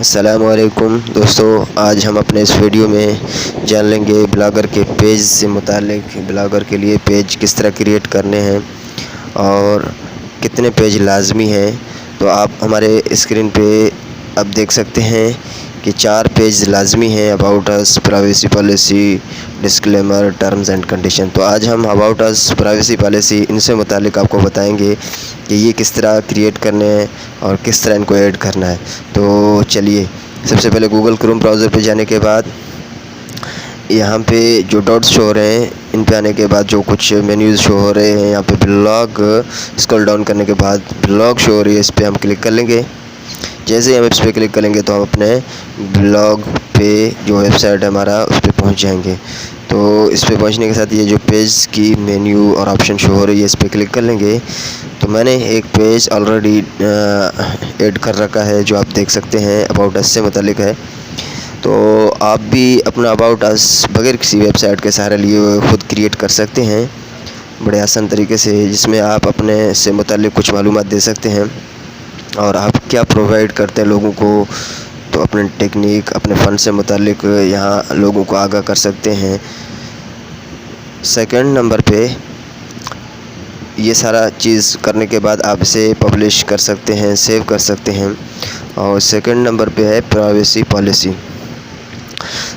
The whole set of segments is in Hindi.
अस्सलामुअलैकुम दोस्तों, आज हम अपने इस वीडियो में जान लेंगे ब्लॉगर के पेज से मुतालिक ब्लॉगर के लिए पेज किस तरह क्रिएट करने हैं और कितने पेज लाजमी हैं। तो आप हमारे स्क्रीन पे अब देख सकते हैं कि 4 पेज लाजमी हैं: about us, privacy policy, disclaimer, terms and condition. तो आज हम अबाउट अस, प्राइवेसी पॉलिसी इनसे मुतालिक आपको बताएंगे कि ये किस तरह क्रिएट करने हैं और किस तरह इनको ऐड करना है। तो चलिए, सबसे पहले गूगल क्रोम ब्राउज़र पे जाने के बाद यहाँ पे जो डॉट्स शो हो रहे हैं, इन पे आने के बाद जो कुछ मेन्यूज़ शो हो रहे हैं, यहाँ पे ब्लॉग स्क्रॉल डाउन करने के बाद ब्लॉग शो हो रही है, इस पर हम क्लिक कर लेंगे। जैसे ही हम इस पर क्लिक करेंगे तो हम अपने ब्लॉग पे जो वेबसाइट है हमारा, उस पर पहुँच जाएंगे। तो इस पर पहुँचने के साथ ये जो पेज की मेन्यू और ऑप्शन शो हो रही है, इस पर क्लिक कर लेंगे। तो मैंने एक पेज ऑलरेडी ऐड कर रखा है जो आप देख सकते हैं, अबाउट अस से मुतालिक है। तो आप भी अपना अबाउट अस बगैर किसी वेबसाइट के सहारे लिए हुए खुद क्रिएट कर सकते हैं बड़े आसान तरीके से, जिसमें आप अपने से मुतालिक कुछ मालूमात दे सकते हैं और आप क्या प्रोवाइड करते हैं लोगों को। तो अपने टेक्निक, अपने फ़न से मुतालिक यहाँ लोगों को आगाह कर सकते हैं। सेकंड नंबर पे ये सारा चीज़ करने के बाद आप इसे पब्लिश कर सकते हैं, सेव कर सकते हैं। और सेकंड नंबर पे है प्राइवेसी पॉलिसी।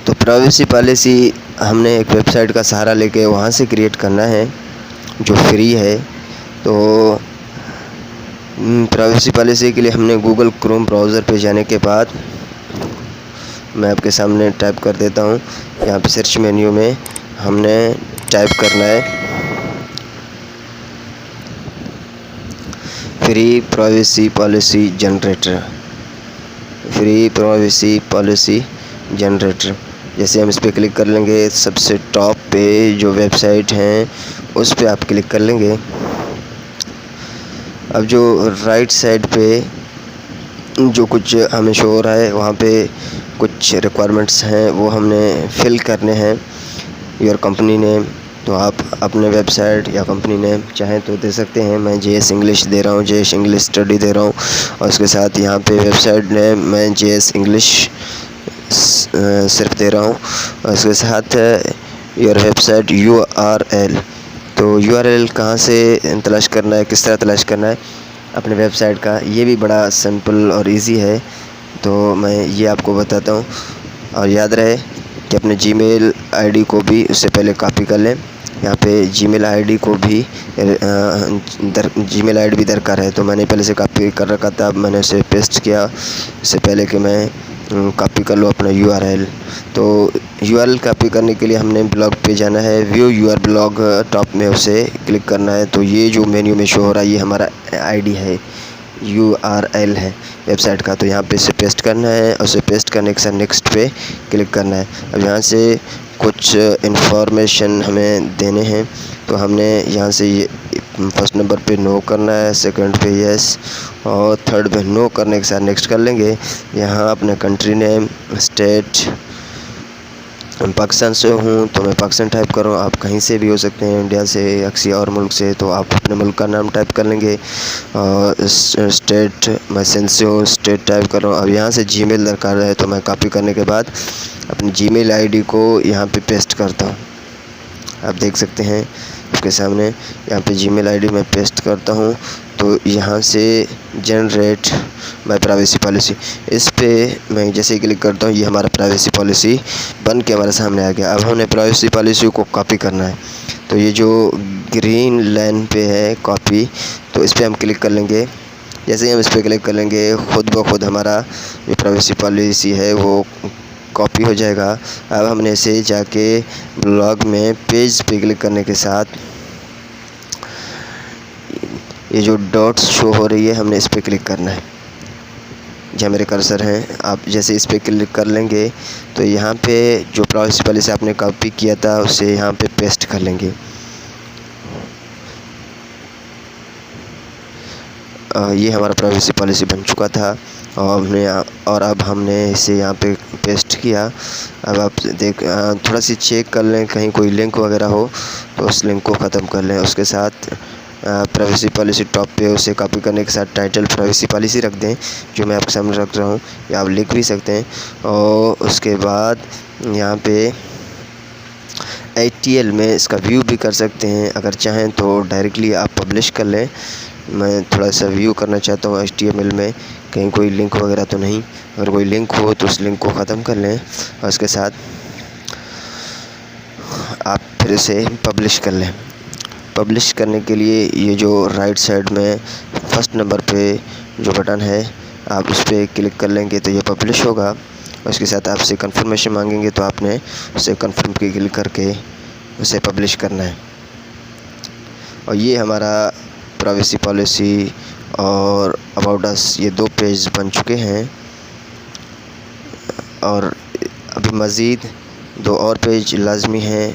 तो प्राइवेसी पॉलिसी हमने एक वेबसाइट का सहारा लेके वहाँ से क्रिएट करना है जो फ्री है। तो प्राइवेसी पॉलिसी के लिए हमने गूगल क्रोम ब्राउज़र पे जाने के बाद मैं आपके सामने टाइप कर देता हूँ। यहाँ पे सर्च मेन्यू में हमने टाइप करना है free privacy policy generator. Free privacy policy generator जैसे हम इस पर क्लिक कर लेंगे, सबसे टॉप पे जो वेबसाइट हैं उस पर आप क्लिक कर लेंगे। अब जो राइट साइड पे जो कुछ हमें शो हो रहा है, वहाँ पे कुछ रिक्वायरमेंट्स हैं वो हमने फिल करने हैं। योर कंपनी नेम, तो आप अपने वेबसाइट या कंपनी नेम चाहें तो दे सकते हैं। मैं जेएस इंग्लिश दे रहा हूँ, जेएस इंग्लिश स्टडी दे रहा हूँ। और उसके साथ यहाँ पे वेबसाइट नेम मैं जेएस इंग्लिश सिर्फ दे रहा हूँ। और इसके साथ योर वेबसाइट URL। तो URL कहाँ से तलाश करना है, किस तरह तलाश करना है अपने वेबसाइट का, ये भी बड़ा सिंपल और इजी है। तो मैं ये आपको बताता हूँ। और याद रहे कि अपने जीमेल आईडी को भी उससे पहले कॉपी कर लें। यहाँ पे जीमेल आईडी को भी जीमेल आईडी भी दरकार है। तो मैंने पहले से कॉपी कर रखा था, अब मैंने उसे पेस्ट किया इससे पहले कि मैं कॉपी कर लो अपना URL। तो URL कॉपी करने के लिए हमने ब्लॉग पे जाना है, व्यू यूर ब्लॉग टॉप में उसे क्लिक करना है। तो ये जो मेन्यू में शो हो रहा है, ये हमारा आईडी है, URL है वेबसाइट का। तो यहाँ पे इसे पेस्ट करना है और उसे पेस्ट करने के साथ नेक्स्ट पे क्लिक करना है। अब यहाँ से कुछ इन्फॉर्मेशन हमें देने हैं, तो हमने यहाँ से ये फर्स्ट नंबर पे नो करना है, सेकंड पे यस और थर्ड पे नो करने के साथ नेक्स्ट कर लेंगे। यहाँ अपने कंट्री नेम, स्टेट, पाकिस्तान से हूँ तो मैं पाकिस्तान टाइप कर रहा हूँ। आप कहीं से भी हो सकते हैं, इंडिया से या किसी और मुल्क से, तो आप अपने मुल्क का नाम टाइप कर लेंगे। और स्टेट मैं सिंध से हूँ, स्टेट टाइप कर रहा हूँ। अब यहाँ से जीमेल दरकार है, तो मैं कॉपी करने के बाद अपनी जीमेल आईडी को यहाँ पे पेस्ट करता हूँ। आप देख सकते हैं आपके सामने, यहाँ पे जीमेल आईडी मैं पेस्ट करता हूँ। तो यहाँ से जनरेट माय प्राइवेसी पॉलिसी, इस पे मैं जैसे ही क्लिक करता हूँ, ये हमारा प्राइवेसी पॉलिसी बन के हमारे सामने आ गया। अब हमने प्राइवेसी पॉलिसी को कॉपी करना है। तो ये जो ग्रीन लाइन पे है कॉपी, तो इस पर हम क्लिक कर लेंगे। जैसे ही हम इस पर क्लिक कर लेंगे, खुद ब खुद हमारा जो प्राइवेसी पॉलिसी है वो कॉपी हो जाएगा। अब हमने इसे जाके ब्लॉग में पेज पे क्लिक करने के साथ ये जो डॉट्स शो हो रही है, हमने इस पर क्लिक करना है। जहाँ मेरे कर्सर हैं, आप जैसे इस पर क्लिक कर लेंगे तो यहाँ पे जो प्राइवेसी पॉलिसी आपने कॉपी किया था उसे यहाँ पे पेस्ट कर लेंगे। ये हमारा प्राइवेसी पॉलिसी बन चुका था और अब हमने इसे यहाँ पे पेस्ट किया। अब आप थोड़ा सी चेक कर लें, कहीं कोई लिंक वगैरह हो तो उस लिंक को ख़त्म कर लें। उसके साथ प्राइवेसी पॉलिसी टॉप पे उसे कॉपी करने के साथ टाइटल प्राइवेसी पॉलिसी रख दें, जो मैं आपके सामने रख रहा हूँ, या आप लिख भी सकते हैं। और उसके बाद यहाँ पे HTML में इसका व्यू भी कर सकते हैं। अगर चाहें तो डायरेक्टली आप पब्लिश कर लें। मैं थोड़ा सा व्यू करना चाहता हूँ HTML में, कहीं कोई लिंक वगैरह तो नहीं। अगर कोई लिंक हो तो उस लिंक को ख़त्म कर लें और उसके साथ आप फिर इसे पब्लिश कर लें। पब्लिश करने के लिए ये जो राइट साइड में फर्स्ट नंबर पे जो बटन है, आप उस पर क्लिक कर लेंगे तो ये पब्लिश होगा। उसके साथ आपसे कंफर्मेशन मांगेंगे तो आपने उसे कंफर्म पे क्लिक करके उसे पब्लिश करना है। और ये हमारा प्राइवेसी पॉलिसी और अबाउट अस ये 2 पेज बन चुके हैं। और अभी मज़ीद 2 और पेज लाज़मी हैं,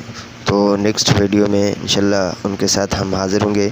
तो नेक्स्ट वीडियो में इंशाल्लाह उनके साथ हम हाज़िर होंगे।